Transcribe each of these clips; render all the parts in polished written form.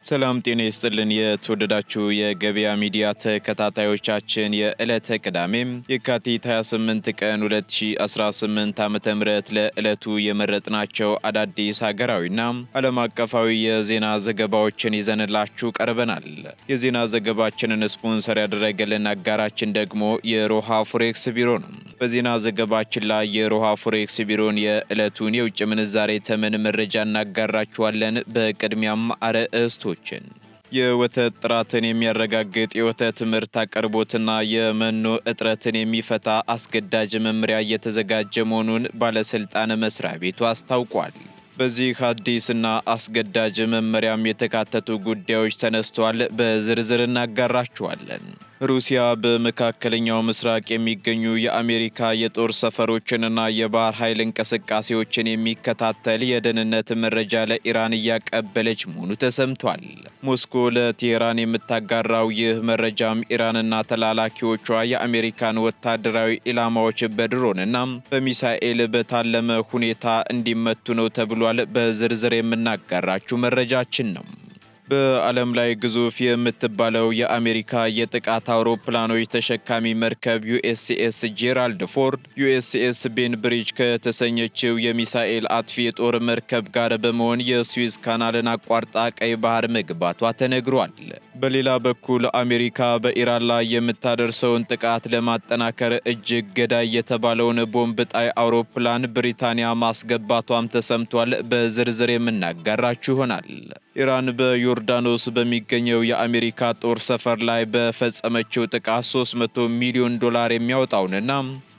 ሰላም ጤና ይስጥልን የተወደዳችሁ የገበያ ሚዲያ ተከታታዮቻችን የዕለተ ቅዳሜም የካቲት 28 ቀን 2018 ዓ.ም ለዕለቱ የመረጥናቸው አዳዲስ ሀገራዊና ዓለም አቀፋዊ የዜና ዘገባዎችን ይዘንላችሁ ቀርበናል። የዜና ዘገባችንን ስፖንሰር ያደረገልን አጋራችን ደግሞ የሮሃ ፎሬክስ ቢሮ ነው። በዜና ዘገባችን ላይ የሮሃ ፎሬክስ ቢሮን የዕለቱን የውጭ ምንዛሬ ተመን መረጃ እናጋራችኋለን። በቅድሚያም አርዕስቶች የወተት ጥራትን የሚያረጋግጥ የወተት ምርት አቅርቦትና የመኖ እጥረትን የሚፈታ አስገዳጅ መመሪያ እየተዘጋጀ መሆኑን ባለስልጣን መስሪያ ቤቱ አስታውቋል። በዚህ አዲስና አስገዳጅ መመሪያም የተካተቱ ጉዳዮች ተነስተዋል። በዝርዝር እናጋራችኋለን። ሩሲያ በመካከለኛው ምስራቅ የሚገኙ የአሜሪካ የጦር ሰፈሮችንና የባህር ኃይል እንቅስቃሴዎችን የሚከታተል የደህንነት መረጃ ለኢራን እያቀበለች መሆኑ ተሰምቷል። ሞስኮ ለቴህራን የምታጋራው ይህ መረጃም ኢራንና ተላላኪዎቿ የአሜሪካን ወታደራዊ ኢላማዎች በድሮንና በሚሳኤል በታለመ ሁኔታ እንዲመቱ ነው ተብሏል። በዝርዝር የምናጋራችሁ መረጃችን ነው። በዓለም ላይ ግዙፍ የምትባለው የአሜሪካ የጥቃት አውሮፕላኖች ተሸካሚ መርከብ ዩኤስኤስ ጄራልድ ፎርድ ዩኤስኤስ ቤን ብሪጅ ከተሰኘችው የሚሳኤል አጥፊ የጦር መርከብ ጋር በመሆን የስዊዝ ካናልን አቋርጣ ቀይ ባህር መግባቷ ተነግሯል። በሌላ በኩል አሜሪካ በኢራን ላይ የምታደርሰውን ጥቃት ለማጠናከር እጅግ ገዳይ የተባለውን ቦምብ ጣይ አውሮፕላን ብሪታንያ ማስገባቷም ተሰምቷል። በዝርዝር የምናጋራችሁ ይሆናል። ኢራን በዮርዳኖስ በሚገኘው የአሜሪካ ጦር ሰፈር ላይ በፈጸመችው ጥቃት $300 ሚሊዮን የሚያወጣውንና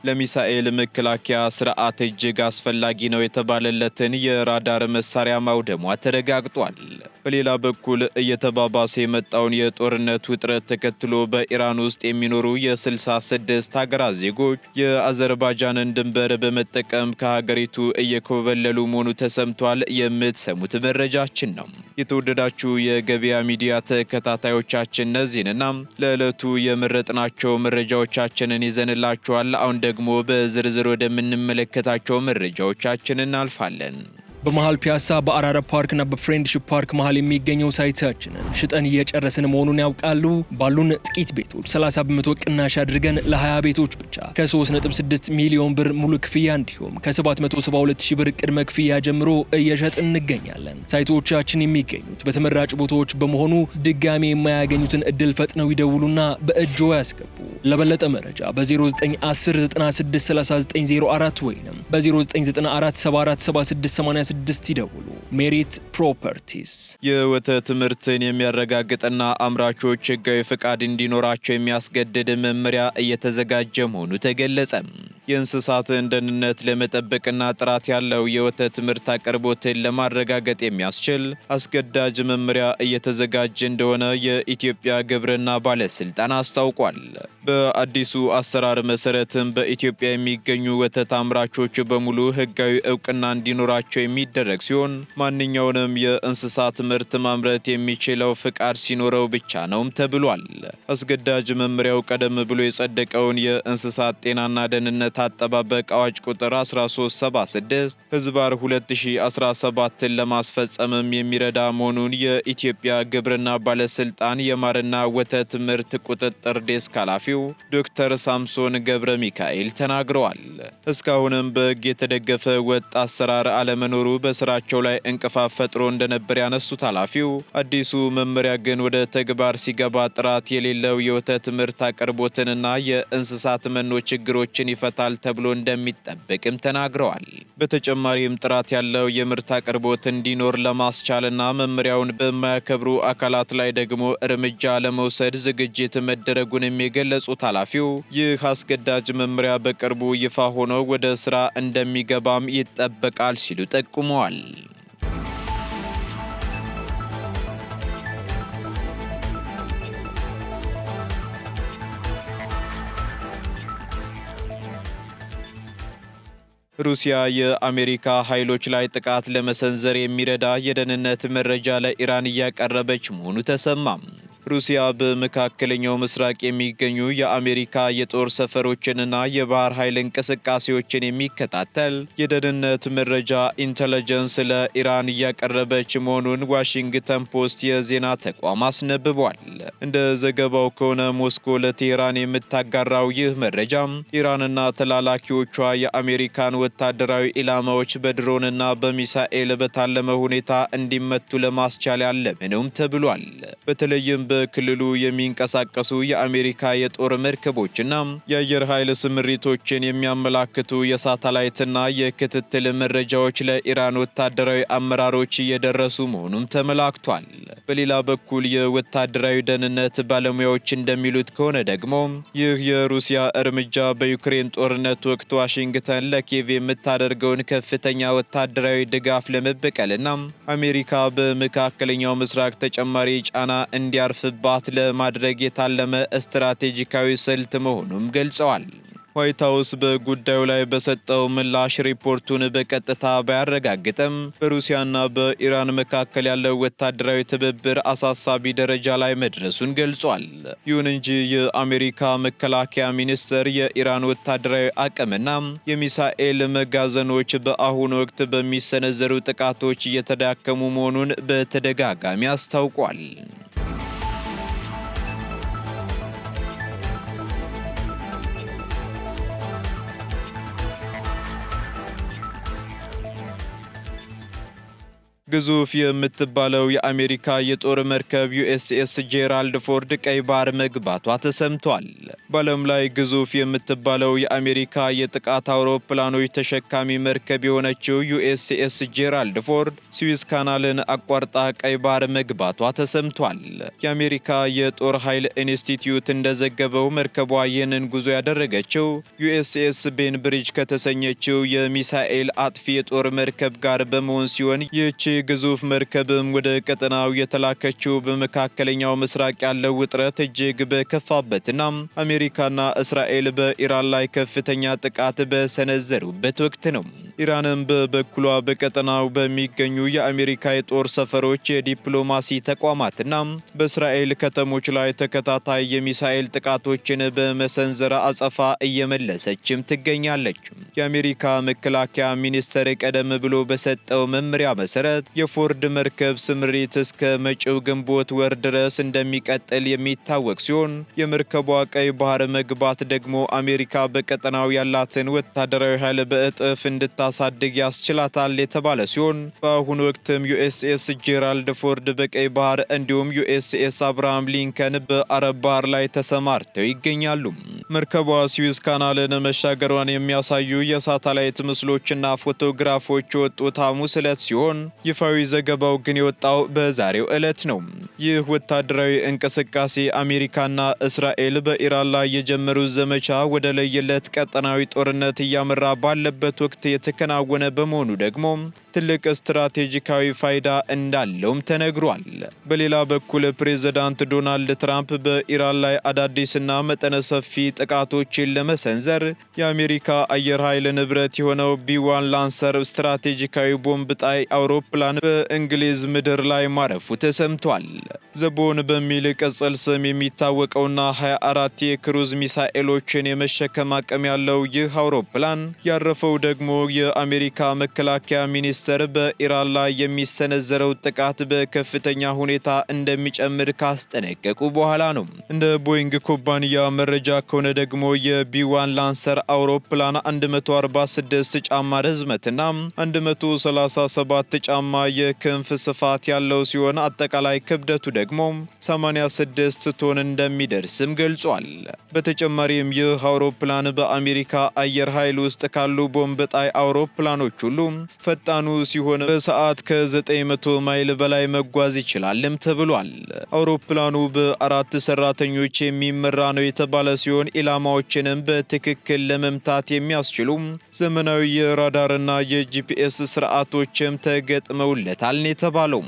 ለሚሳኤል መከላከያ ስርዓት እጅግ አስፈላጊ ነው የተባለለትን የራዳር መሳሪያ ማውደሟ ተረጋግጧል። በሌላ በኩል እየተባባሰ የመጣውን የጦርነት ውጥረት ተከትሎ በኢራን ውስጥ የሚኖሩ የ66 ሀገራት ዜጎች የአዘርባይጃንን ድንበር በመጠቀም ከሀገሪቱ እየኮበለሉ መሆኑ ተሰምቷል። የምትሰሙት መረጃችን ነው። የተወደዳችሁ የገበያ ሚዲያ ተከታታዮቻችን እነዚህንና ለዕለቱ የመረጥናቸው መረጃዎቻችንን ይዘንላችኋል። አሁን ደግሞ በዝርዝር ወደምንመለከታቸው መረጃዎቻችን እናልፋለን። በመሃል ፒያሳ በአራዳ ፓርክና በፍሬንድሺፕ ፓርክ መሃል የሚገኘው ሳይታችንን ሽጠን እየጨረስን መሆኑን ያውቃሉ? ባሉን ጥቂት ቤቶች 30% ቅናሽ አድርገን ለ20 ቤቶች ብቻ ከ3.6 ሚሊዮን ብር ሙሉ ክፍያ እንዲሁም ከ772,000 ብር ቅድመ ክፍያ ጀምሮ እየሸጥን እንገኛለን። ሳይቶቻችን የሚገኙት በተመራጭ ቦታዎች በመሆኑ ድጋሚ የማያገኙትን እድል ፈጥነው ይደውሉና በእጆ ያስገቡ። ለበለጠ መረጃ በ0910963904 ወይም በ0994747686 ይደውሉ። ሜሪት ፕሮፐርቲስ የወተት ምርትን የሚያረጋግጥና አምራቾች ሕጋዊ ፈቃድ እንዲኖራቸው የሚያስገድድ መመሪያ እየተዘጋጀ መሆኑ ተገለጸ። የእንስሳትን ደህንነት ለመጠበቅና ጥራት ያለው የወተት ምርት አቅርቦትን ለማረጋገጥ የሚያስችል አስገዳጅ መመሪያ እየተዘጋጀ እንደሆነ የኢትዮጵያ ግብርና ባለስልጣን አስታውቋል። በአዲሱ አሰራር መሰረትም በኢትዮጵያ የሚገኙ ወተት አምራቾች በሙሉ ሕጋዊ እውቅና እንዲኖራቸው የሚደረግ ሲሆን ማንኛውንም የእንስሳት ምርት ማምረት የሚችለው ፍቃድ ሲኖረው ብቻ ነውም ተብሏል። አስገዳጅ መመሪያው ቀደም ብሎ የጸደቀውን የእንስሳት ጤናና ደህንነት አጠባበቅ አዋጅ ቁጥር 1376/2017 ለማስፈጸምም የሚረዳ መሆኑን የኢትዮጵያ ግብርና ባለስልጣን የማርና ወተት ምርት ቁጥጥር ዴስክ ኃላፊው ዶክተር ሳምሶን ገብረ ሚካኤል ተናግረዋል። እስካሁንም በሕግ የተደገፈ ወጥ አሰራር አለመኖሩ በስራቸው ላይ እንቅፋት ፈጥሮ እንደነበር ያነሱት ኃላፊው አዲሱ መመሪያ ግን ወደ ተግባር ሲገባ ጥራት የሌለው የወተት ምርት አቅርቦትንና የእንስሳት መኖ ችግሮችን ይፈታል ተብሎ እንደሚጠበቅም ተናግረዋል። በተጨማሪም ጥራት ያለው የምርት አቅርቦት እንዲኖር ለማስቻልና መመሪያውን በማያከብሩ አካላት ላይ ደግሞ እርምጃ ለመውሰድ ዝግጅት መደረጉን የገለጹት ኃላፊው ይህ አስገዳጅ መመሪያ በቅርቡ ይፋ ሆኖ ወደ ስራ እንደሚገባም ይጠበቃል ሲሉ ጠቁመዋል። ሩሲያ የአሜሪካ ኃይሎች ላይ ጥቃት ለመሰንዘር የሚረዳ የደህንነት መረጃ ለኢራን እያቀረበች መሆኑ ተሰማም። ሩሲያ በመካከለኛው ምስራቅ የሚገኙ የአሜሪካ የጦር ሰፈሮችንና የባህር ኃይል እንቅስቃሴዎችን የሚከታተል የደህንነት መረጃ ኢንተለጀንስ ለኢራን እያቀረበች መሆኑን ዋሽንግተን ፖስት የዜና ተቋም አስነብቧል። እንደ ዘገባው ከሆነ ሞስኮ ለቴህራን የምታጋራው ይህ መረጃ ኢራንና ተላላኪዎቿ የአሜሪካን ወታደራዊ ኢላማዎች በድሮንና በሚሳኤል በታለመ ሁኔታ እንዲመቱ ለማስቻል ያለመ ነውም ተብሏል። በተለይም በክልሉ የሚንቀሳቀሱ የአሜሪካ የጦር መርከቦችና የአየር ኃይል ስምሪቶችን የሚያመላክቱ የሳተላይትና የክትትል መረጃዎች ለኢራን ወታደራዊ አመራሮች እየደረሱ መሆኑም ተመላክቷል። በሌላ በኩል የወታደራዊ ደህንነት ባለሙያዎች እንደሚሉት ከሆነ ደግሞ ይህ የሩሲያ እርምጃ በዩክሬን ጦርነት ወቅት ዋሽንግተን ለኪየቭ የምታደርገውን ከፍተኛ ወታደራዊ ድጋፍ ለመበቀልና አሜሪካ በመካከለኛው ምስራቅ ተጨማሪ ጫና እንዲያርፍባት ለማድረግ የታለመ ስትራቴጂካዊ ስልት መሆኑን ገልጸዋል። ዋይት ሀውስ በጉዳዩ ላይ በሰጠው ምላሽ ሪፖርቱን በቀጥታ ባያረጋግጥም በሩሲያና በኢራን መካከል ያለው ወታደራዊ ትብብር አሳሳቢ ደረጃ ላይ መድረሱን ገልጿል። ይሁን እንጂ የአሜሪካ መከላከያ ሚኒስቴር የኢራን ወታደራዊ አቅምና የሚሳኤል መጋዘኖች በአሁኑ ወቅት በሚሰነዘሩ ጥቃቶች እየተዳከሙ መሆኑን በተደጋጋሚ አስታውቋል። ግዙፍ የምትባለው የአሜሪካ የጦር መርከብ ዩኤስኤስ ጄራልድ ፎርድ ቀይ ባህር መግባቷ ተሰምቷል። በዓለም ላይ ግዙፍ የምትባለው የአሜሪካ የጥቃት አውሮፕላኖች ተሸካሚ መርከብ የሆነችው ዩኤስኤስ ጄራልድ ፎርድ ስዊዝ ካናልን አቋርጣ ቀይ ባህር መግባቷ ተሰምቷል። የአሜሪካ የጦር ኃይል ኢንስቲትዩት እንደዘገበው መርከቧ ይህንን ጉዞ ያደረገችው ዩኤስኤስ ቤንብሪጅ ከተሰኘችው የሚሳኤል አጥፊ የጦር መርከብ ጋር በመሆን ሲሆን ይህች ግዙፍ መርከብም ወደ ቀጠናው የተላከችው በመካከለኛው ምስራቅ ያለው ውጥረት እጅግ በከፋበትና አሜሪካና እስራኤል በኢራን ላይ ከፍተኛ ጥቃት በሰነዘሩበት ወቅት ነው። ኢራንም በበኩሏ በቀጠናው በሚገኙ የአሜሪካ የጦር ሰፈሮች፣ የዲፕሎማሲ ተቋማትና በእስራኤል ከተሞች ላይ ተከታታይ የሚሳኤል ጥቃቶችን በመሰንዘር አጸፋ እየመለሰችም ትገኛለች። የአሜሪካ መከላከያ ሚኒስቴር ቀደም ብሎ በሰጠው መመሪያ መሰረት የፎርድ መርከብ ስምሪት እስከ መጪው ግንቦት ወር ድረስ እንደሚቀጥል የሚታወቅ ሲሆን የመርከቧ ቀይ ባህር መግባት ደግሞ አሜሪካ በቀጠናው ያላትን ወታደራዊ ኃይል በእጥፍ እንድታሳድግ ያስችላታል የተባለ ሲሆን በአሁኑ ወቅትም ዩኤስኤስ ጄራልድ ፎርድ በቀይ ባህር እንዲሁም ዩኤስኤስ አብርሃም ሊንከን በአረብ ባህር ላይ ተሰማርተው ይገኛሉ። መርከቧ ስዊዝ ካናልን መሻገሯን የሚያሳዩ የሳተላይት ምስሎችና ፎቶግራፎች የወጡት ሐሙስ ዕለት ሲሆን ይፋዊ ዘገባው ግን የወጣው በዛሬው ዕለት ነው። ይህ ወታደራዊ እንቅስቃሴ አሜሪካና እስራኤል በኢራን ላይ የጀመሩት ዘመቻ ወደ ለየለት ቀጠናዊ ጦርነት እያመራ ባለበት ወቅት የተከናወነ በመሆኑ ደግሞ ትልቅ ስትራቴጂካዊ ፋይዳ እንዳለውም ተነግሯል። በሌላ በኩል ፕሬዝዳንት ዶናልድ ትራምፕ በኢራን ላይ አዳዲስና መጠነ ሰፊ ጥቃቶችን ለመሰንዘር የአሜሪካ አየር ኃይል ንብረት የሆነው ቢ1 ላንሰር ስትራቴጂካዊ ቦምብ ጣይ አውሮፕላን በእንግሊዝ ምድር ላይ ማረፉ ተሰምቷል። ዘቦን በሚል ቅጽል ስም የሚታወቀውና 24 የክሩዝ ሚሳኤሎችን የመሸከም አቅም ያለው ይህ አውሮፕላን ያረፈው ደግሞ የአሜሪካ መከላከያ ሚኒስቴር በኢራን ላይ የሚሰነዘረው ጥቃት በከፍተኛ ሁኔታ እንደሚጨምር ካስጠነቀቁ በኋላ ነው። እንደ ቦይንግ ኩባንያ መረጃ ከሆነ ደግሞ የቢ1 ላንሰር አውሮፕላን 146 ጫማ ርዝመትና 137 ጫማ የክንፍ ስፋት ያለው ሲሆን አጠቃላይ ክብደቱ ደግሞ 86 ቶን እንደሚደርስም ገልጿል። በተጨማሪም ይህ አውሮፕላን በአሜሪካ አየር ኃይል ውስጥ ካሉ ቦምብ ጣይ አውሮፕላኖች ሁሉ ፈጣኑ ሲሆን በሰዓት ከ900 ማይል በላይ መጓዝ ይችላልም ተብሏል። አውሮፕላኑ በ4 ሰራተኞች የሚመራ ነው የተባለ ሲሆን ኢላማዎችንም በትክክል ለመምታት የሚያስችሉ ዘመናዊ የራዳርና የጂፒኤስ ስርዓቶችም ተገጥመውለታል ነው የተባለው።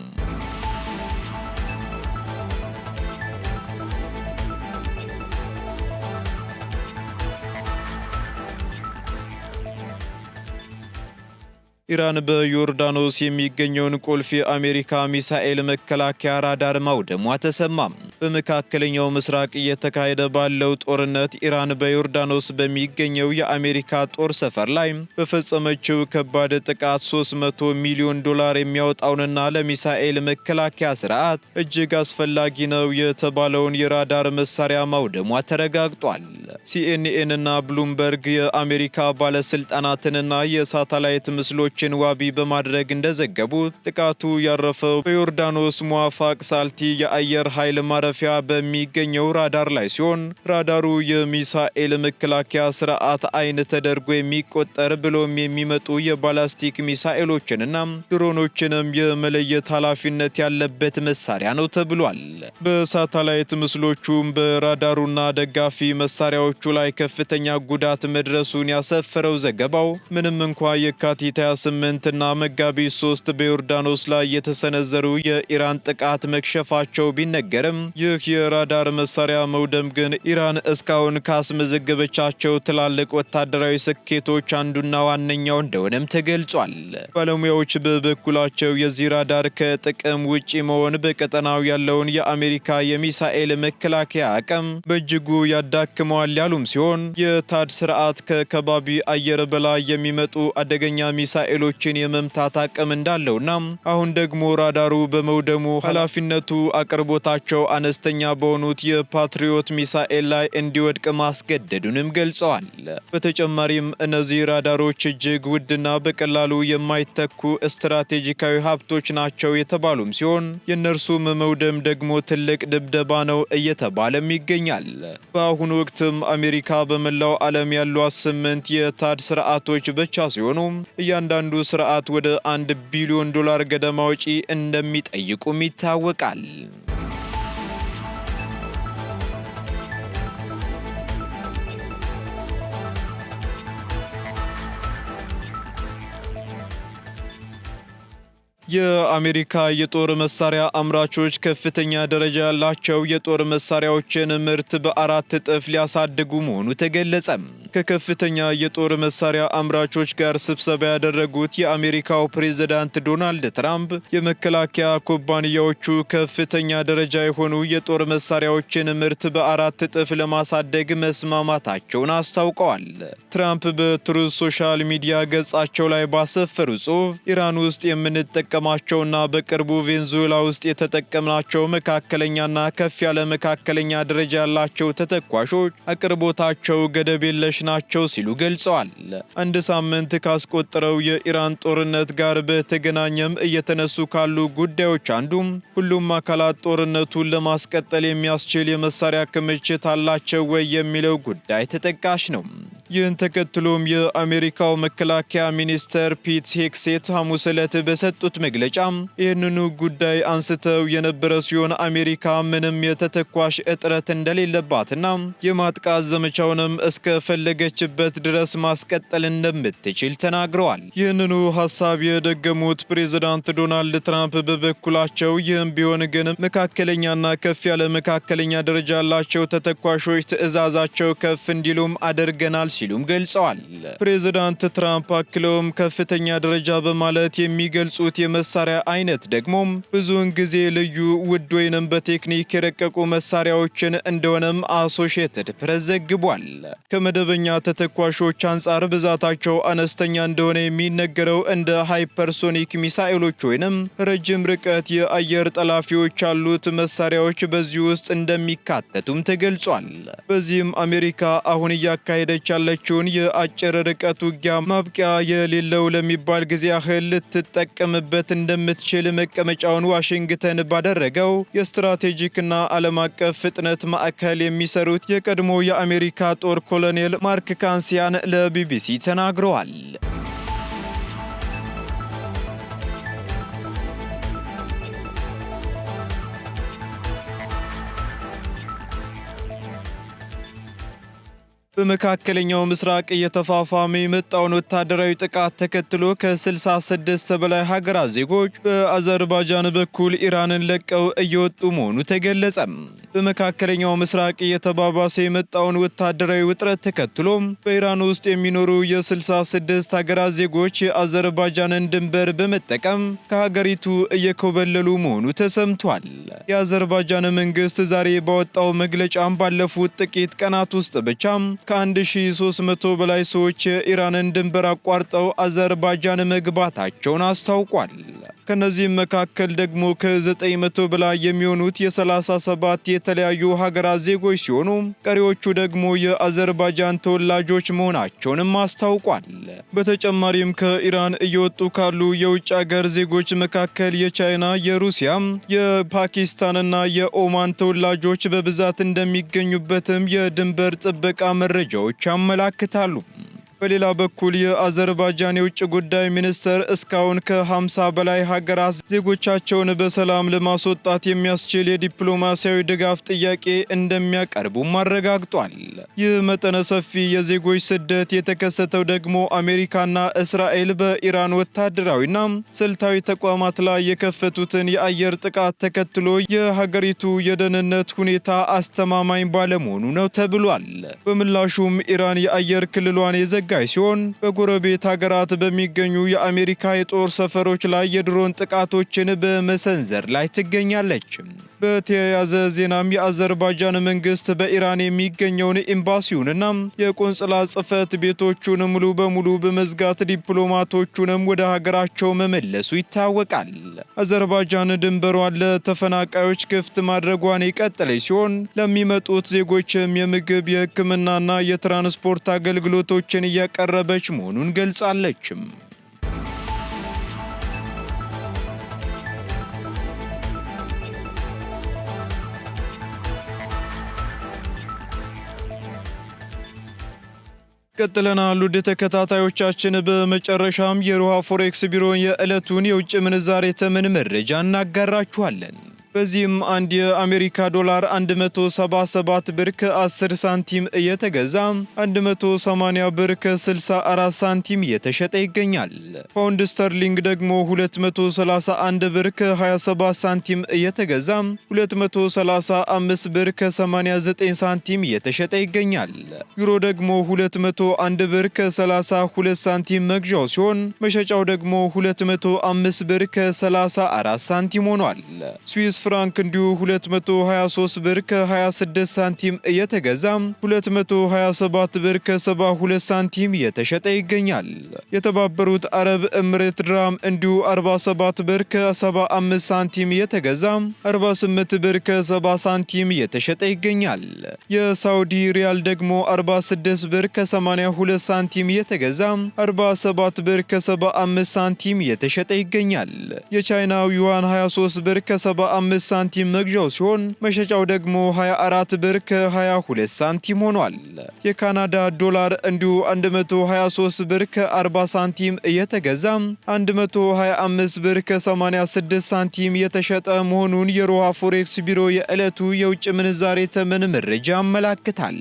ኢራን በዮርዳኖስ የሚገኘውን ቁልፍ የአሜሪካ ሚሳኤል መከላከያ ራዳር ማውደሟ ተሰማ። በመካከለኛው ምስራቅ እየተካሄደ ባለው ጦርነት ኢራን በዮርዳኖስ በሚገኘው የአሜሪካ ጦር ሰፈር ላይ በፈጸመችው ከባድ ጥቃት $300 ሚሊዮን የሚያወጣውንና ለሚሳኤል መከላከያ ስርዓት እጅግ አስፈላጊ ነው የተባለውን የራዳር መሳሪያ ማውደሟ ተረጋግጧል። ሲኤንኤን እና ብሉምበርግ የአሜሪካ ባለስልጣናትንና የሳተላይት ምስሎችን ዋቢ በማድረግ እንደዘገቡት ጥቃቱ ያረፈው በዮርዳኖስ ሙዋፋቅ ሳልቲ የአየር ኃይል ማረፊያ በሚገኘው ራዳር ላይ ሲሆን ራዳሩ የሚሳኤል መከላከያ ስርዓት አይን ተደርጎ የሚቆጠር ብሎም የሚመጡ የባላስቲክ ሚሳኤሎችንና ድሮኖችንም የመለየት ኃላፊነት ያለበት መሳሪያ ነው ተብሏል። በሳተላይት ምስሎቹም በራዳሩና ደጋፊ መሳሪያዎቹ ላይ ከፍተኛ ጉዳት መድረሱን ያሰፈረው ዘገባው ምንም እንኳ የካቲት 28 እና መጋቢት 3 በዮርዳኖስ ላይ የተሰነዘሩ የኢራን ጥቃት መክሸፋቸው ቢነገርም ይህ የራዳር መሳሪያ መውደም ግን ኢራን እስካሁን ካስመዘገበቻቸው ትላልቅ ወታደራዊ ስኬቶች አንዱና ዋነኛው እንደሆነም ተገልጿል። ባለሙያዎች በበኩላቸው የዚህ ራዳር ከጥቅም ውጪ መሆን በቀጠናው ያለውን የአሜሪካ የሚሳኤል መከላከያ አቅም በእጅጉ ያዳክመዋል ያሉም ሲሆን የታድ ስርዓት ከከባቢ አየር በላይ የሚመጡ አደገኛ ሚሳኤሎችን የመምታት አቅም እንዳለውና አሁን ደግሞ ራዳሩ በመውደሙ ኃላፊነቱ አቅርቦታቸው አነስተኛ በሆኑት የፓትሪዮት ሚሳኤል ላይ እንዲወድቅ ማስገደዱንም ገልጸዋል። በተጨማሪም እነዚህ ራዳሮች እጅግ ውድና በቀላሉ የማይተኩ ስትራቴጂካዊ ሀብቶች ናቸው የተባሉም ሲሆን የእነርሱም መውደም ደግሞ ትልቅ ድብደባ ነው እየተባለም ይገኛል። በአሁኑ ወቅትም አሜሪካ በመላው ዓለም ያሏት 8 የታድ ስርዓቶች ብቻ ሲሆኑ እያንዳንዱ ስርዓት ወደ $1 ቢሊዮን ገደማ ወጪ እንደሚጠይቁም ይታወቃል። የአሜሪካ የጦር መሳሪያ አምራቾች ከፍተኛ ደረጃ ያላቸው የጦር መሳሪያዎችን ምርት በ4 እጥፍ ሊያሳድጉ መሆኑ ተገለጸ። ከከፍተኛ የጦር መሳሪያ አምራቾች ጋር ስብሰባ ያደረጉት የአሜሪካው ፕሬዝዳንት ዶናልድ ትራምፕ የመከላከያ ኩባንያዎቹ ከፍተኛ ደረጃ የሆኑ የጦር መሳሪያዎችን ምርት በ4 እጥፍ ለማሳደግ መስማማታቸውን አስታውቀዋል። ትራምፕ በትሩዝ ሶሻል ሚዲያ ገጻቸው ላይ ባሰፈሩ ጽሑፍ ኢራን ውስጥ የምንጠቀማቸውና በቅርቡ ቬንዙዌላ ውስጥ የተጠቀምናቸው መካከለኛና ከፍ ያለ መካከለኛ ደረጃ ያላቸው ተተኳሾች አቅርቦታቸው ገደብ የለሽ ናቸው ሲሉ ገልጸዋል። አንድ ሳምንት ካስቆጠረው የኢራን ጦርነት ጋር በተገናኘም እየተነሱ ካሉ ጉዳዮች አንዱም ሁሉም አካላት ጦርነቱን ለማስቀጠል የሚያስችል የመሳሪያ ክምችት አላቸው ወይ የሚለው ጉዳይ ተጠቃሽ ነው። ይህን ተከትሎም የአሜሪካው መከላከያ ሚኒስተር ፒት ሄግሴት ሐሙስ ዕለት በሰጡት መግለጫ ይህንኑ ጉዳይ አንስተው የነበረ ሲሆን አሜሪካ ምንም የተተኳሽ እጥረት እንደሌለባትና የማጥቃት ዘመቻውንም እስከፈለገችበት ድረስ ማስቀጠል እንደምትችል ተናግረዋል። ይህንኑ ሐሳብ የደገሙት ፕሬዝዳንት ዶናልድ ትራምፕ በበኩላቸው ይህም ቢሆን ግን መካከለኛና ከፍ ያለ መካከለኛ ደረጃ ያላቸው ተተኳሾች ትዕዛዛቸው ከፍ እንዲሉም አድርገናል ሲሉም ገልጸዋል። ፕሬዝዳንት ትራምፕ አክለውም ከፍተኛ ደረጃ በማለት የሚገልጹት የመሳሪያ አይነት ደግሞ ብዙውን ጊዜ ልዩ ውድ ወይንም በቴክኒክ የረቀቁ መሳሪያዎችን እንደሆነም አሶሺየትድ ፕሬስ ዘግቧል። ከመደበኛ ተተኳሾች አንጻር ብዛታቸው አነስተኛ እንደሆነ የሚነገረው እንደ ሃይፐርሶኒክ ሚሳኤሎች ወይንም ረጅም ርቀት የአየር ጠላፊዎች ያሉት መሳሪያዎች በዚህ ውስጥ እንደሚካተቱም ተገልጿል። በዚህም አሜሪካ አሁን እያካሄደች ያለችውን የአጭር ርቀት ውጊያ ማብቂያ የሌለው ለሚባል ጊዜ ያህል ልትጠቀምበት እንደምትችል መቀመጫውን ዋሽንግተን ባደረገው የስትራቴጂክና ዓለም አቀፍ ፍጥነት ማዕከል የሚሰሩት የቀድሞ የአሜሪካ ጦር ኮሎኔል ማርክ ካንሲያን ለቢቢሲ ተናግረዋል። በመካከለኛው ምስራቅ እየተፋፋመ የመጣውን ወታደራዊ ጥቃት ተከትሎ ከ66 በላይ ሀገራት ዜጎች በአዘርባይጃን በኩል ኢራንን ለቀው እየወጡ መሆኑ ተገለጸ። በመካከለኛው ምስራቅ እየተባባሰ የመጣውን ወታደራዊ ውጥረት ተከትሎ በኢራን ውስጥ የሚኖሩ የ66 ሀገራት ዜጎች የአዘርባይጃንን ድንበር በመጠቀም ከሀገሪቱ እየኮበለሉ መሆኑ ተሰምቷል። የአዘርባይጃን መንግስት ዛሬ ባወጣው መግለጫም ባለፉት ጥቂት ቀናት ውስጥ ብቻ ከ1300 በላይ ሰዎች የኢራንን ድንበር አቋርጠው አዘርባይጃን መግባታቸውን አስታውቋል። ከነዚህም መካከል ደግሞ ከ900 በላይ የሚሆኑት የ37 የተለያዩ ሀገራት ዜጎች ሲሆኑ ቀሪዎቹ ደግሞ የአዘርባይጃን ተወላጆች መሆናቸውንም አስታውቋል። በተጨማሪም ከኢራን እየወጡ ካሉ የውጭ ሀገር ዜጎች መካከል የቻይና፣ የሩሲያ፣ የፓኪስታንና የኦማን ተወላጆች በብዛት እንደሚገኙበትም የድንበር ጥበቃ መረጃዎች ያመላክታሉ። በሌላ በኩል የአዘርባይጃን የውጭ ጉዳይ ሚኒስትር እስካሁን ከ50 በላይ ሀገራት ዜጎቻቸውን በሰላም ለማስወጣት የሚያስችል የዲፕሎማሲያዊ ድጋፍ ጥያቄ እንደሚያቀርቡም አረጋግጧል። ይህ መጠነ ሰፊ የዜጎች ስደት የተከሰተው ደግሞ አሜሪካና እስራኤል በኢራን ወታደራዊና ስልታዊ ተቋማት ላይ የከፈቱትን የአየር ጥቃት ተከትሎ የሀገሪቱ የደህንነት ሁኔታ አስተማማኝ ባለመሆኑ ነው ተብሏል። በምላሹም ኢራን የአየር ክልሏን የዘጋ ሲሆን በጎረቤት ሀገራት በሚገኙ የአሜሪካ የጦር ሰፈሮች ላይ የድሮን ጥቃቶችን በመሰንዘር ላይ ትገኛለች። በተያያዘ ዜናም የአዘርባይጃን መንግስት በኢራን የሚገኘውን ኤምባሲውንና የቆንጽላ ጽሕፈት ቤቶቹን ሙሉ በሙሉ በመዝጋት ዲፕሎማቶቹንም ወደ ሀገራቸው መመለሱ ይታወቃል። አዘርባይጃን ድንበሯን ለተፈናቃዮች ክፍት ማድረጓን የቀጠለች ሲሆን ለሚመጡት ዜጎችም የምግብ፣ የሕክምናና የትራንስፖርት አገልግሎቶችን እያቀረበች መሆኑን ገልጻለችም። ቀጥለናል ውድ ተከታታዮቻችን። በመጨረሻም የሮሃ ፎሬክስ ቢሮ የዕለቱን የውጭ ምንዛሬ ተመን መረጃ እናጋራችኋለን። በዚህም አንድ የአሜሪካ ዶላር 177 ብር ከ10 ሳንቲም እየተገዛ 180 ብር ከ64 ሳንቲም እየተሸጠ ይገኛል። ፓውንድ ስተርሊንግ ደግሞ 231 ብር ከ27 ሳንቲም እየተገዛ 235 ብር ከ89 ሳንቲም እየተሸጠ ይገኛል። ዩሮ ደግሞ 201 ብር ከ32 ሳንቲም መግዣው ሲሆን መሸጫው ደግሞ 205 ብር ከ34 ሳንቲም ሆኗል። ስዊስ ፍራንክ እንዲሁ 223 ብር ከ26 ሳንቲም እየተገዛ 227 ብር ከ72 ሳንቲም እየተሸጠ ይገኛል። የተባበሩት አረብ ኤምሬት ድራም እንዲሁ 47 ብር ከ75 ሳንቲም እየተገዛ 48 ብር ከ70 ሳንቲም እየተሸጠ ይገኛል። የሳውዲ ሪያል ደግሞ 46 ብር ከ82 ሳንቲም እየተገዛ 47 ብር ከ75 ሳንቲም እየተሸጠ ይገኛል። የቻይናው ዩዋን 23 ብር ከ75 ሳንቲም መግዣው ሲሆን መሸጫው ደግሞ 24 ብር ከ22 ሳንቲም ሆኗል። የካናዳ ዶላር እንዲሁ 123 ብር ከ40 ሳንቲም እየተገዛ 125 ብር ከ86 ሳንቲም የተሸጠ መሆኑን የሮሃ ፎሬክስ ቢሮ የዕለቱ የውጭ ምንዛሬ ተመን መረጃ ያመላክታል።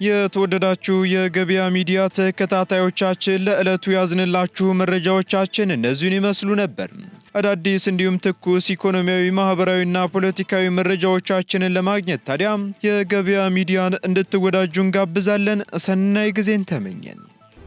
የተወደዳችሁ የገበያ ሚዲያ ተከታታዮቻችን ለዕለቱ ያዝንላችሁ መረጃዎቻችን እነዚህን ይመስሉ ነበር። አዳዲስ እንዲሁም ትኩስ ኢኮኖሚያዊ፣ ማህበራዊና ፖለቲካዊ መረጃዎቻችንን ለማግኘት ታዲያ የገበያ ሚዲያን እንድትወዳጁ እንጋብዛለን። ሰናይ ጊዜን ተመኘን።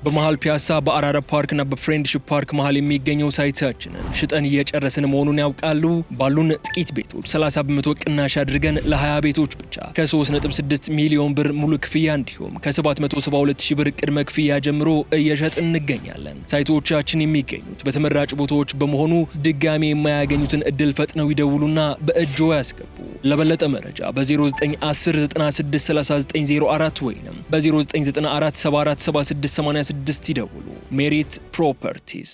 በመሃል ፒያሳ በአራዳ ፓርክና በፍሬንድሺፕ ፓርክ መሃል የሚገኘው ሳይታችንን ሽጠን እየጨረስን መሆኑን ያውቃሉ? ባሉን ጥቂት ቤቶች 30 በመቶ ቅናሽ አድርገን ለ20 ቤቶች ብቻ ከ3.6 ሚሊዮን ብር ሙሉ ክፍያ እንዲሁም ከ772,000 ብር ቅድመ ክፍያ ጀምሮ እየሸጥን እንገኛለን። ሳይቶቻችን የሚገኙት በተመራጭ ቦታዎች በመሆኑ ድጋሚ የማያገኙትን እድል ፈጥነው ይደውሉና በእጆ ያስገቡ። ለበለጠ መረጃ በ0910963904 ወይም በ0994747686 ይደውሉ። ሜሪት ፕሮፐርቲስ